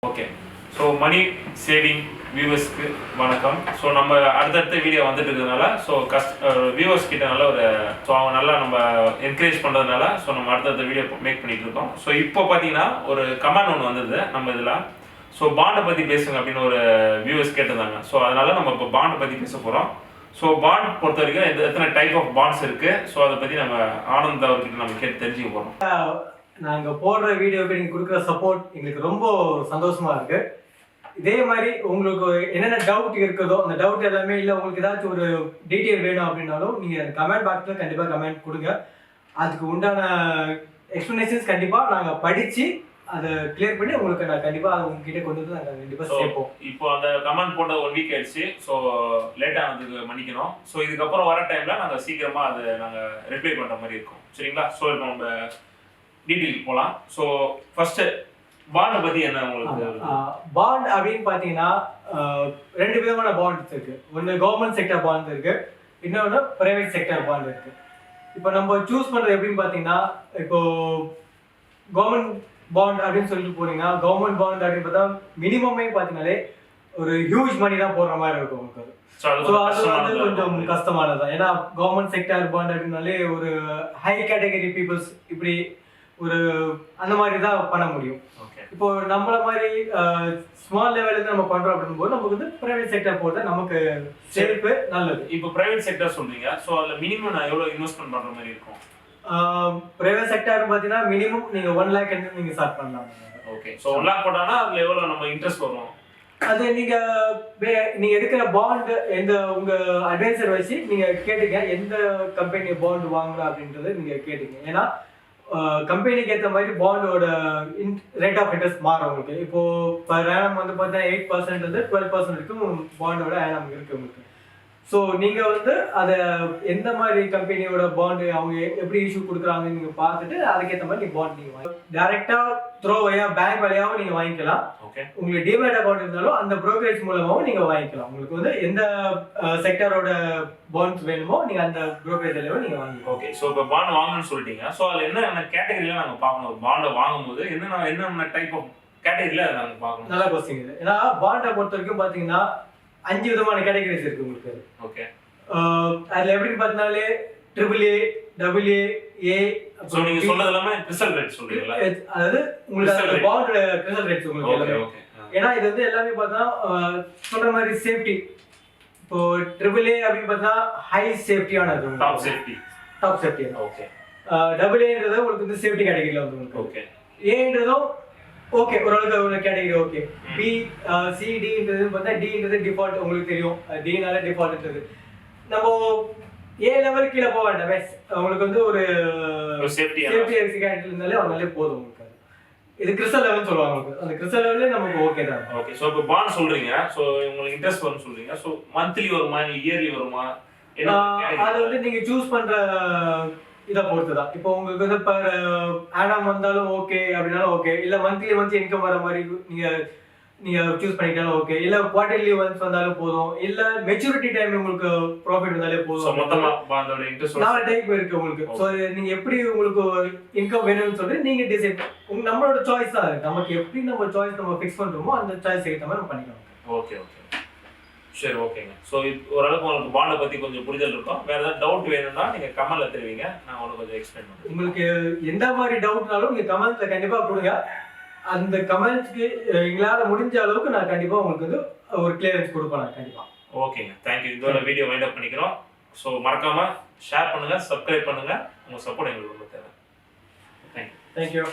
Okay. So மணி saving வியூவர்ஸ்க்கு வணக்கம். So நம்ம அடுத்தடுத்த வீடியோ வந்துட்டு இருக்கிறதுனால வியூவர்ஸ் கிட்ட நல்ல ஒரு அவங்க நல்லா நம்ம என்கரேஜ் பண்ணுறதுனால நம்ம அடுத்தடுத்த வீடியோ மேக் பண்ணிட்டு இருக்கோம். ஸோ இப்போ பார்த்தீங்கன்னா ஒரு கமெண்ட் ஒன்று வந்தது நம்ம இதில். ஸோ பாண்டை பற்றி பேசுங்க அப்படின்னு ஒரு வியூவர்ஸ் கேட்டிருந்தாங்க. ஸோ அதனால நம்ம இப்போ பாண்டை பற்றி பேச போகிறோம். ஸோ பாண்ட் பொறுத்த வரைக்கும் எத்தனை டைப் ஆஃப் பாண்ட்ஸ் இருக்குது, ஸோ அதை பற்றி நம்ம ஆனந்த் அவர்கிட்ட நம்ம கேட்டு தெரிஞ்சுக்க போகிறோம். நாங்கள் போடுற வீடியோக்கு நீங்கள் கொடுக்குற சப்போர்ட் எங்களுக்கு ரொம்ப சந்தோஷமாக இருக்குது. இதே மாதிரி உங்களுக்கு என்னென்ன டவுட் இருக்குதோ அந்த டவுட் எல்லாமே இல்லை உங்களுக்கு ஏதாச்சும் ஒரு டீட்டெயில் வேணும் அப்படின்னாலும் நீங்கள் கமெண்ட் பாக்ஸில் கண்டிப்பாக கமெண்ட் கொடுங்க. அதுக்கு உண்டான எக்ஸ்ப்ளனேஷன்ஸ் கண்டிப்பாக நாங்கள் படித்து அதை கிளியர் பண்ணி உங்களுக்கு நான் கண்டிப்பாக அதை உங்ககிட்ட கொண்டு வந்து நாங்கள் கண்டிப்பாக சேர்ப்போம். இப்போ அந்த கமெண்ட் போட்ட 1 வீக் ஆயிடுச்சு. ஸோ லேட் ஆனதுக்கு மன்னிக்கணும். ஸோ இதுக்கப்புறம் வர டைமில் நாங்கள் சீக்கிரமாக அதை நாங்கள் ரிப்ளை பண்ணுற மாதிரி இருக்கும். சரிங்களா? ஸோ இப்போ நம்ம டீட்டெயில் போகலாம். ஸோ ஃபர்ஸ்ட் பாண்டை பற்றி என்ன உங்களுக்கு? பாண்ட் அப்படின்னு பார்த்தீங்கன்னா 2 விதமான பாண்ட்ஸ் இருக்கு. ஒன்று கவர்மெண்ட் செக்டர் பாண்ட் இருக்கு, இன்னொன்று பிரைவேட் செக்டர் பாண்ட் இருக்கு. இப்போ நம்ம சூஸ் பண்ணுறது எப்படின்னு பார்த்தீங்கன்னா, இப்போ கவர்மெண்ட் பாண்ட் அப்படின்னு சொல்லிட்டு போனீங்கன்னா, கவர்மெண்ட் பாண்ட் அப்படின்னு பார்த்தா மினிமமே பார்த்தீங்கன்னாலே ஒரு ஹியூஜ் மணி தான் போடுற மாதிரி இருக்கும் உங்களுக்கு. ஸோ அது வந்து கொஞ்சம் கஷ்டமானது தான். ஏன்னா கவர்மெண்ட் செக்டர் பாண்ட் அப்படின்னாலே ஒரு ஹை கேட்டகரி பீப்புள்ஸ் இப்படி ஒரு அந்த மாதிரி தான் பண்ண முடியும். இப்போ நம்மள மாதிரி ஸ்மால் லெவலுக்கு நம்ம பண்றோம் அப்படின் போது நமக்கு வந்து பிரைவேட் செக்டர் போறது நமக்கு சேஃபு நல்லது. இப்போ பிரைவேட் செக்டர் சொல்றீங்க. ஸோ அதில் மினிமம் நான் எவ்வளோ இன்வெஸ்ட்மெண்ட் பண்ற மாதிரி இருக்கும்? பிரைவேட் செக்டர் பார்த்தீங்கன்னா மினிமம் நீங்க 1 lakh நீங்க ஸ்டார்ட் பண்ணலாம். ஓகே. ஸோ 1 lakh போட்டானா அதுல எவ்வளோ நம்ம இன்ட்ரெஸ்ட் வரும்? அது நீங்க எடுக்கிற பாண்ட் எந்த உங்க அட்வைசர் வச்சு நீங்க கேட்டுங்க எந்த கம்பெனி பாண்ட் வாங்கலாம் அப்படின்றத நீங்க கேட்டுங்க. ஏன்னா கம்பெனிக்கு ஏற்ற மாதிரி பாண்டோட ரேட் ஆஃப் இன்ட்ரெஸ்ட் மாறும் உங்களுக்கு. இப்போ பர் ஆனம் வந்து பார்த்தீங்கன்னா 8% வந்து 12% வரைக்கும் பாண்டோட ஆனம் இருக்கு உங்களுக்கு. ஸோ நீங்கள் வந்து அதை எந்த மாதிரி கம்பெனியோட பாண்டு அவங்க எப்படி இஷ்யூ கொடுக்குறாங்கன்னு நீங்கள் பார்த்துட்டு அதுக்கேற்ற மாதிரி நீங்கள் பாண்ட் நீங்கள் வாங்கி டேரெக்டாக த்ரோ பேங்க் வழியாகவும் நீங்கள் வாங்கிக்கலாம். உங்களுக்கு டிமேட் அக்கௌண்ட் இருந்தாலும் அந்த ப்ரோக்கரேஜ் மூலமாகவும் நீங்கள் வாங்கிக்கலாம். உங்களுக்கு வந்து எந்த செக்டரோட பாண்ட்ஸ் வேணுமோ நீங்கள் அந்த ப்ரோக்கரேஜ் வழியாகவும் நீங்கள் வாங்கிக்கலாம். ஓகே. ஸோ இப்போ பாண்ட் வாங்கணும்னு சொல்லிட்டீங்க. ஸோ அதில் என்ன கேட்டகரியில் நாங்கள் பார்க்கணும்? ஒரு பாண்டை வாங்கும்போது என்னென்ன டைப் ஆஃப் கேட்டகரியில் அதை நாங்கள் பார்க்கணும்? நல்ல கொஸ்டின் இது. ஏன்னா பாண்டை பொறுத்த வரைக்கும் பார்த்தீங்கன்னா 5 விதமான கேட்டகரிஸ் இருக்கு உங்களுக்கு. ஓகே. அதுல எப்படின்னு பார்த்தாலே AAA, AA, A. சோ நீங்க சொல்றது எல்லாமே கிறிஸ்டல் ரேட் சொல்றீங்களா? அதாவது உங்களுக்கு பாண்ட் கிறிஸ்டல் ரேட்ஸ் உங்களுக்கு எல்லாமே. ஓகே. ஏன்னா இது வந்து எல்லாமே பார்த்தா சொல்ற மாதிரி சேஃப்டி. இப்போ AAA அப்படின்னு பார்த்தா ஹை சேஃப்டியானது, டாப் சேஃப்டி. ஓகே. AA உங்களுக்கு வந்து சேஃப்டி கேட்டகரியில வந்து உங்களுக்கு. ஓகே. Aன்றதும் ஓகே ஓரளவுக்கு ஒரு கேட்டகரி ஓகே. பி சி டின்றது பார்த்தா டின்றது டிஃபால்ட் உங்களுக்கு தெரியும். டினால டிஃபால்ட்ன்றது நம்ம ஏ லெவல் கீழே போக வேண்டாமே. உங்களுக்கு வந்து ஒரு சேஃப்டி கேட்டகரி இருந்தாலே அவங்களே போதும் உங்களுக்கு. இது கிறிஸ்டல் லெவல் சொல்லுவாங்க உங்களுக்கு. அந்த கிறிஸ்டல் லெவல்ல நமக்கு ஓகே தான். ஓகே. சோ இப்போ பாண்ட் சொல்றீங்க. சோ உங்களுக்கு இன்ட்ரெஸ்ட் வரும்னு சொல்றீங்க. சோ மந்த்லி வருமா இயர்லி வருமா? அது வந்து நீங்க சூஸ் பண்ற இதை பொறுத்து தான். இப்போ உங்களுக்கு வந்து பர் ஆனம் வந்தாலும் ஓகே அப்படின்னாலும் ஓகே, இல்லை மந்த்லி இன்கம் வர மாதிரி நீங்க சூஸ் பண்ணிக்கிட்டாலும் ஓகே, இல்லை குவார்டர்லி ஒன்ஸ் வந்தாலும் போதும், இல்லை மெச்சூரிட்டி டைம் உங்களுக்கு ப்ராஃபிட் வந்தாலே போதும். மொத்தமா பாண்டோட இன்ட்ரெஸ்ட் 4 டைப் இருக்கு உங்களுக்கு. ஸோ நீங்க எப்படி உங்களுக்கு இன்கம் வேணும்னு சொல்லிட்டு நீங்க டிசைட் நம்மளோட சாய்ஸ் தான் இருக்கு. நமக்கு எப்படி நம்ம சாய்ஸ் நம்ம ஃபிக்ஸ் பண்றோமோ அந்த சாய்ஸ் ஏற்ற மாதிரி நம்ம பண்ணிக்கலாம். ஓகே. சரி, ஓகேங்க. ஸோ ஓரளவுக்கு உங்களுக்கு பாண்டை பற்றி கொஞ்சம் புரிதல் இருக்கும். வேறு ஏதாவது டவுட் வேணும்னா நீங்கள் கமெண்ட்டில் தெரிவிங்க, நான் உங்களுக்கு கொஞ்சம் எக்ஸ்பிளைன் பண்ணுறேன். உங்களுக்கு எந்த மாதிரி டவுட்னாலும் நீங்கள் கமெண்ட்ஸில் கண்டிப்பாக கொடுங்க. அந்த கமெண்ட்ஸ்க்கு எங்களால் முடிஞ்ச அளவுக்கு நான் கண்டிப்பாக உங்களுக்கு வந்து ஒரு கிளியரன்ஸ் கொடுப்பேன் கண்டிப்பாக. ஓகேங்க, தேங்க்யூ. இதோட வீடியோ வைண்ட் அப் பண்ணிக்கிறோம். ஸோ மறக்காமல் ஷேர் பண்ணுங்கள், சப்ஸ்கிரைப் பண்ணுங்கள். உங்கள் சப்போர்ட் எங்களுக்கு ரொம்ப தேவை. தேங்க்யூ.